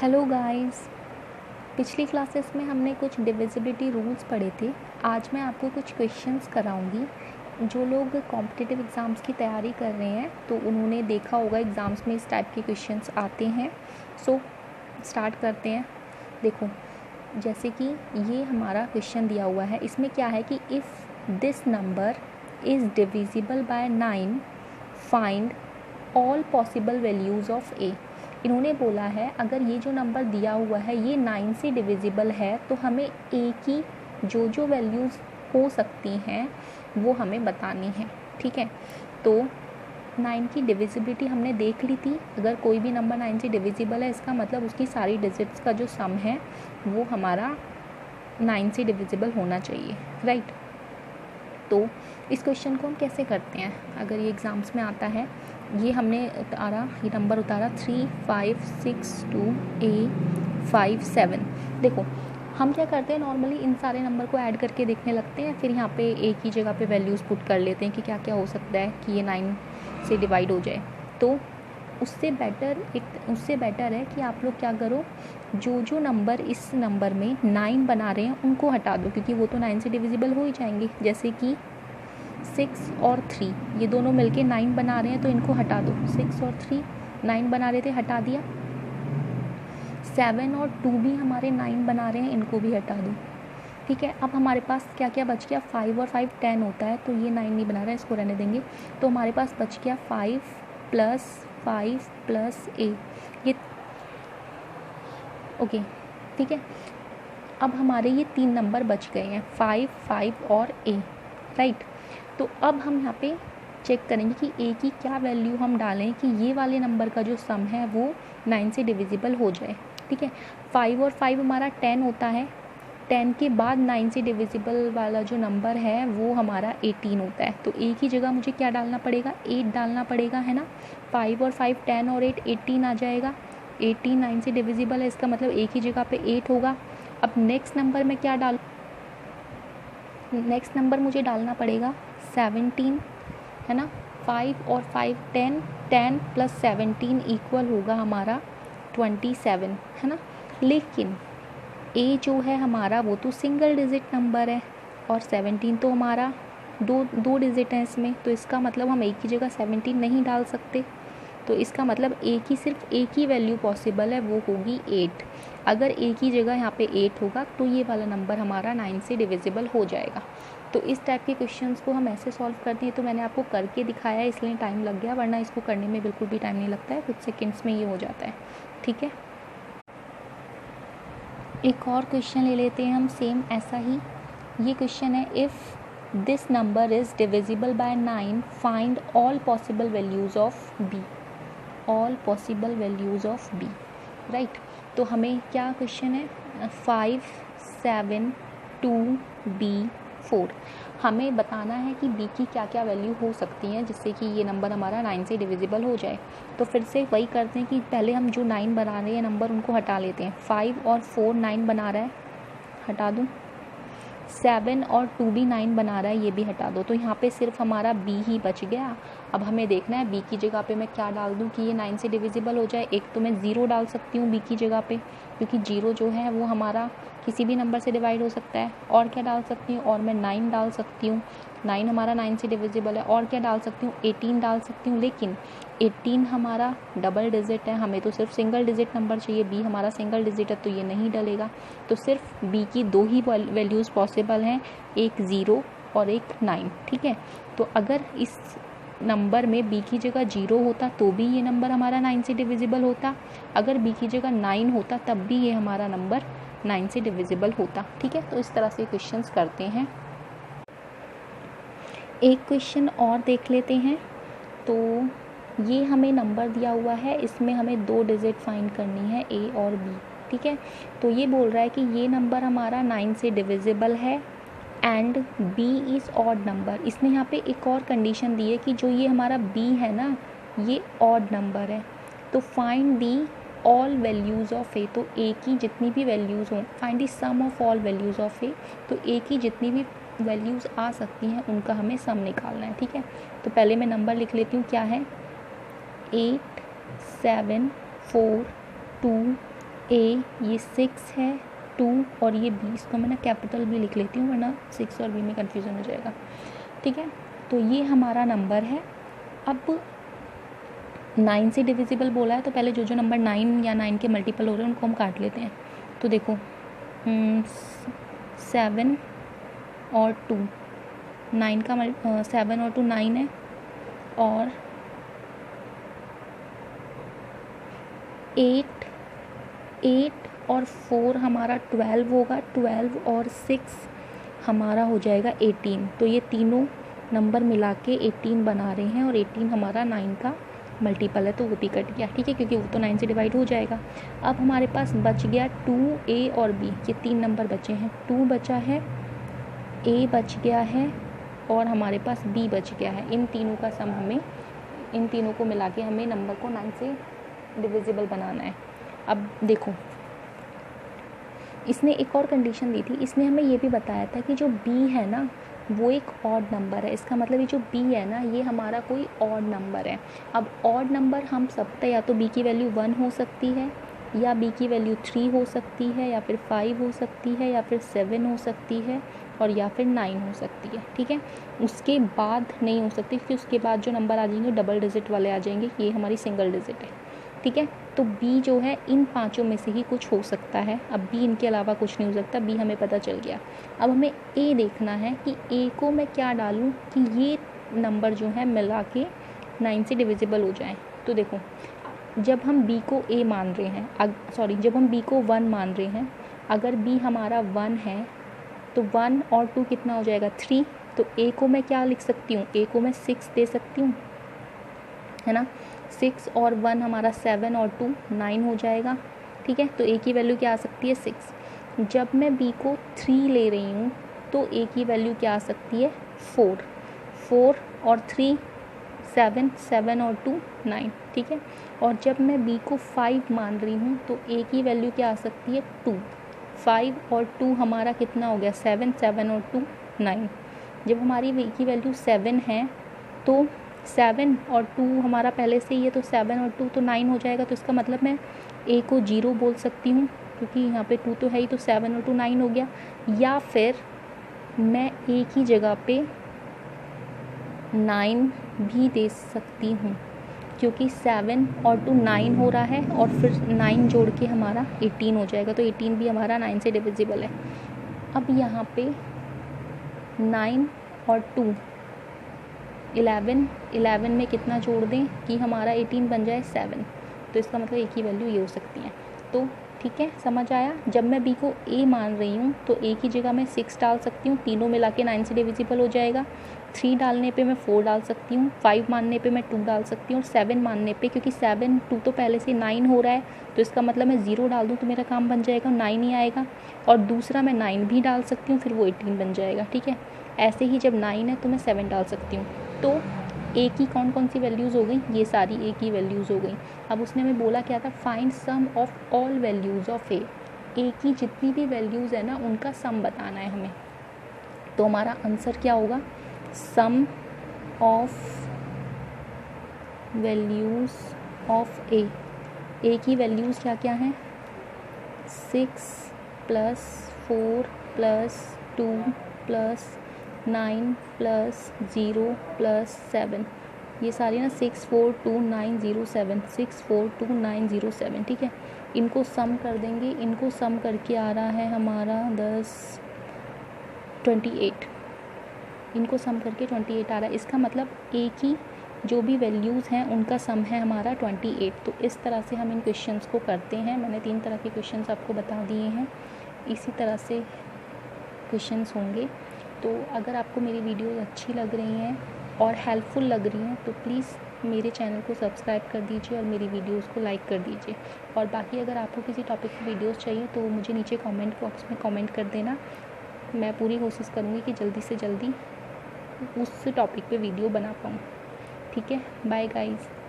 Hello guys. पिछली classes में हमने कुछ डिविजिबिलिटी रूल्स पढ़े थे। आज मैं आपको कुछ क्वेश्चंस कराऊंगी। जो लोग कॉम्पिटिटिव एग्ज़ाम्स की तैयारी कर रहे हैं तो उन्होंने देखा होगा एग्ज़ाम्स में इस टाइप के क्वेश्चंस आते हैं। सो स्टार्ट करते हैं। देखो, जैसे कि ये हमारा क्वेश्चन दिया हुआ है, इसमें क्या है कि if this number is divisible by 9 find all possible values of A. इन्होंने बोला है अगर ये जो नंबर दिया हुआ है ये 9 से डिविजिबल है तो हमें ए की जो जो वैल्यूज़ हो सकती हैं वो हमें बतानी है। ठीक है, तो 9 की डिविजिबिलिटी हमने देख ली थी। अगर कोई भी नंबर 9 से डिविजिबल है इसका मतलब उसकी सारी डिजिट्स का जो सम है वो हमारा 9 से डिविजिबल होना चाहिए, राइट। तो इस क्वेश्चन को हम कैसे करते हैं, अगर ये एग्ज़ाम्स में आता है, ये हमने ये नंबर उतारा 3 5 6 2 A 5 7। देखो हम क्या करते हैं, नॉर्मली इन सारे नंबर को ऐड करके देखने लगते हैं, फिर यहाँ पे एक ही जगह पे वैल्यूज़ पुट कर लेते हैं कि क्या क्या हो सकता है कि ये 9 से डिवाइड हो जाए। तो उससे बेटर है कि आप लोग क्या करो, जो जो नंबर इस नंबर में 9 बना रहे हैं उनको हटा दो, क्योंकि वो तो 9 से डिविजिबल हो ही जाएंगे। जैसे कि 6 और 3 ये दोनों मिलके 9 बना रहे हैं तो इनको हटा दो। 6 और 3 9 बना रहे थे, हटा दिया। 7 और 2 भी हमारे 9 बना रहे हैं, इनको भी हटा दो। ठीक है, अब हमारे पास क्या क्या बच गया, 5 और 5 10 होता है, तो ये 9 नहीं बना रहा है, इसको रहने देंगे। तो हमारे पास बच गया 5 + 5 + A, ये ओके। ठीक है, अब हमारे ये 3 नंबर बच गए हैं, 5 5 और A, राइट। तो अब हम यहाँ पे चेक करेंगे कि A की क्या वैल्यू हम डालें कि ये वाले नंबर का जो सम है वो 9 से डिविजिबल हो जाए। ठीक है, 5 और 5 हमारा 10 होता है, 10 के बाद 9 से डिविजिबल वाला जो नंबर है वो हमारा 18 होता है। तो A की जगह मुझे क्या डालना पड़ेगा, 8 डालना पड़ेगा, है ना। 5 और 5 10 और 8 18 आ जाएगा। 18 9 से डिविजिबल है, इसका मतलब A की जगह पे 8 होगा। अब नेक्स्ट नंबर में क्या नेक्स्ट नंबर मुझे डालना पड़ेगा 17, है ना। 5 और 5 10, 10 + 17 इक्वल होगा हमारा 27, है ना। लेकिन A जो है हमारा वो तो सिंगल डिजिट नंबर है और 17 तो हमारा दो डिजिट है इसमें, तो इसका मतलब हम A की जगह 17 नहीं डाल सकते। तो इसका मतलब A की सिर्फ एक ही वैल्यू पॉसिबल है, वो होगी 8। अगर A की जगह यहाँ पे 8 होगा तो ये वाला नंबर हमारा 9 से डिविजिबल हो जाएगा। तो इस टाइप के क्वेश्चंस को हम ऐसे सॉल्व करते हैं। तो मैंने आपको करके दिखाया है इसलिए टाइम लग गया, वरना इसको करने में बिल्कुल भी टाइम नहीं लगता है, कुछ सेकेंड्स में ये हो जाता है। ठीक है, एक और क्वेश्चन ले लेते हैं हम, सेम ऐसा ही। ये क्वेश्चन है, if this number is divisible by 9 find all possible values of B। All possible values of B, right. तो हमें क्या क्वेश्चन है, 5 7 2 B 4। हमें बताना है कि B की क्या क्या वैल्यू हो सकती हैं जिससे कि ये नंबर हमारा 9 से डिविजिबल हो जाए। तो फिर से वही करते हैं कि पहले हम जो 9 बना रहे हैं नंबर उनको हटा लेते हैं। 5 और 4 9 बना रहा है, हटा दूँ। 7 और 2 भी 9 बना रहा है, ये भी हटा दो। तो यहाँ पे सिर्फ हमारा B ही बच गया। अब हमें देखना है B की जगह पे मैं क्या डाल दूँ कि ये 9 से डिविजिबल हो जाए। एक तो मैं 0 डाल सकती हूँ B की जगह पे, क्योंकि 0 जो है वो हमारा किसी भी नंबर से डिवाइड हो सकता है। और क्या डाल सकती हूँ, और मैं 9 डाल सकती हूँ, 9 हमारा 9 से डिविजिबल है। और क्या डाल सकती हूँ, 18 डाल सकती हूँ, लेकिन 18 हमारा डबल डिजिट है, हमें तो सिर्फ सिंगल डिजिट नंबर चाहिए। B हमारा सिंगल डिजिट है तो ये नहीं डलेगा। तो सिर्फ B की 2 ही वैल्यूज़ पॉसिबल हैं, एक 0 और एक 9। ठीक है, तो अगर इस नंबर में B की जगह 0 होता तो भी ये नंबर हमारा 9 से डिविजिबल होता। अगर B की जगह 9 होता तब भी ये हमारा नंबर 9 से डिविजिबल होता। ठीक है, तो इस तरह से क्वेश्चंस करते हैं। एक क्वेश्चन और देख लेते हैं। तो ये हमें नंबर दिया हुआ है, इसमें हमें 2 डिजिट फाइंड करनी है, A और B। ठीक है, तो ये बोल रहा है कि ये नंबर हमारा 9 से डिविजिबल है and B is odd number. इसने यहाँ पे एक और कंडीशन दी है कि जो ये हमारा B है ना, ये ऑड नंबर है। तो find the all values of A। तो A की जितनी भी वैल्यूज़ हों, find the sum of all values of A। तो A की जितनी भी वैल्यूज़ आ सकती हैं उनका हमें सम निकालना है। ठीक है, तो पहले मैं नंबर लिख लेती हूँ, क्या है, 8 7 4 2 ये 6 है, 2 और ये 20 को मैं ना कैपिटल भी लिख लेती हूँ वरना 6 और बी में कन्फ्यूज़न हो जाएगा। ठीक है, तो ये हमारा नंबर है। अब 9 से डिविजिबल बोला है तो पहले जो जो नंबर 9 या 9 के मल्टीपल हो रहे हैं उनको हम काट लेते हैं। तो देखो 7 और 2, 9 का 7 और 2 9 है, और 8 और 4 हमारा 12 होगा, 12 और 6 हमारा हो जाएगा 18। तो ये तीनों नंबर मिला के 18 बना रहे हैं और 18 हमारा 9 का मल्टीपल है, तो वो भी कट गया। ठीक है, क्योंकि वो तो 9 से डिवाइड हो जाएगा। अब हमारे पास बच गया 2A और B, ये 3 नंबर बचे हैं। 2 बचा है, A बच गया है और हमारे पास B बच गया है। इन तीनों का सम हमें, इन तीनों को मिला के हमें नंबर को 9 से डिविजिबल बनाना है। अब देखो, इसने एक और कंडीशन दी थी, इसने हमें ये भी बताया था कि जो B है ना वो एक ऑड नंबर है। इसका मतलब ये जो B है ना ये हमारा कोई ऑड नंबर है। अब ऑड नंबर हम सकते, या तो B की वैल्यू 1 हो सकती है, या B की वैल्यू 3 हो सकती है, या फिर 5 हो सकती है, या फिर 7 हो सकती है, और या फिर 9 हो सकती है। ठीक है, उसके बाद नहीं हो सकती, क्योंकि उसके बाद जो नंबर आ जाएंगे डबल डिजिट वाले आ जाएंगे, ये हमारी सिंगल डिजिट है। ठीक है, तो B जो है इन पांचों में से ही कुछ हो सकता है। अब B इनके अलावा कुछ नहीं हो सकता, B हमें पता चल गया। अब हमें A देखना है कि A को मैं क्या डालूं कि ये नंबर जो है मिला के 9 से डिविजिबल हो जाए। तो देखो, जब हम B को A मान रहे हैं, जब हम B को 1 मान रहे हैं, अगर B हमारा 1 है तो 1 और 2 कितना हो जाएगा 3। तो A को मैं क्या लिख सकती हूँ, A को मैं 6 दे सकती हूँ, है ना। 6 और 1 हमारा 7 और 2 9 हो जाएगा। ठीक है, तो A की वैल्यू क्या आ सकती है 6। जब मैं B को 3 ले रही हूँ तो A की वैल्यू क्या आ सकती है 4 और 3 7, 7 और 2 9। ठीक है, और जब मैं B को 5 मान रही हूँ तो A की वैल्यू क्या आ सकती है 2। 5 और 2 हमारा कितना हो गया 7, 7 और 2 9। जब हमारी B की वैल्यू 7 है तो 7 और 2 हमारा पहले से ही है, तो 7 और 2 तो 9 हो जाएगा। तो इसका मतलब मैं A को 0 बोल सकती हूँ, क्योंकि यहाँ पे 2 तो है ही, तो 7 और 2 9 हो गया। या फिर मैं A की जगह पे 9 भी दे सकती हूँ, क्योंकि 7 और 2 9 हो रहा है, और फिर 9 जोड़ के हमारा 18 हो जाएगा। तो 18 भी हमारा 9 से डिविजिबल है। अब यहाँ पे 9 और 2 11 में कितना जोड़ दें कि हमारा 18 बन जाए 7। तो इसका मतलब एक ही वैल्यू ये हो सकती है। तो ठीक है, समझ आया। जब मैं B को A मान रही हूँ तो A की जगह मैं 6 डाल सकती हूँ, तीनों मिला के 9 से डिविजिबल हो जाएगा। 3 डालने पे मैं 4 डाल सकती हूँ, 5 मानने पे मैं 2 डाल सकती हूँ, और 7 मानने पे, क्योंकि 7 2 तो पहले से 9 हो रहा है, तो इसका मतलब मैं 0 डाल दूँ तो मेरा काम बन जाएगा, 9 ही आएगा। और दूसरा मैं 9 भी डाल सकती हूँ, फिर वो 18 बन जाएगा। ठीक है, ऐसे ही जब 9 है तो मैं 7 डाल सकती हूँ। तो A की कौन कौन सी वैल्यूज़ हो गई, ये सारी A की वैल्यूज़ हो गई। अब उसने हमें बोला क्या था, find sum of all values of A की जितनी भी वैल्यूज़ है ना उनका सम बताना है हमें। तो हमारा आंसर क्या होगा, सम ऑफ वैल्यूज़ ऑफ A की वैल्यूज़ क्या क्या हैं, 6 + 4 + 2 + 9 + 0 + 7, ये सारी ना 6 4 2 9 0 7, 6 4 2 9 0 7। ठीक है, इनको सम कर देंगे, इनको सम करके आ रहा है हमारा 28। इनको सम करके 28 आ रहा है। इसका मतलब A की जो भी वैल्यूज़ हैं उनका सम है हमारा 28। तो इस तरह से हम इन क्वेश्चंस को करते हैं। मैंने 3 तरह के क्वेश्चंस आपको बता दिए हैं, इसी तरह से क्वेश्चंस होंगे। तो अगर आपको मेरी वीडियोस अच्छी लग रही हैं और हेल्पफुल लग रही हैं तो प्लीज़ मेरे चैनल को सब्सक्राइब कर दीजिए और मेरी वीडियोस को लाइक कर दीजिए। और बाकी अगर आपको किसी टॉपिक की वीडियोस चाहिए तो मुझे नीचे कमेंट बॉक्स में कमेंट कर देना। मैं पूरी कोशिश करूँगी कि जल्दी से जल्दी उस टॉपिक पे वीडियो बना पाऊँ। ठीक है, बाय गाइज़।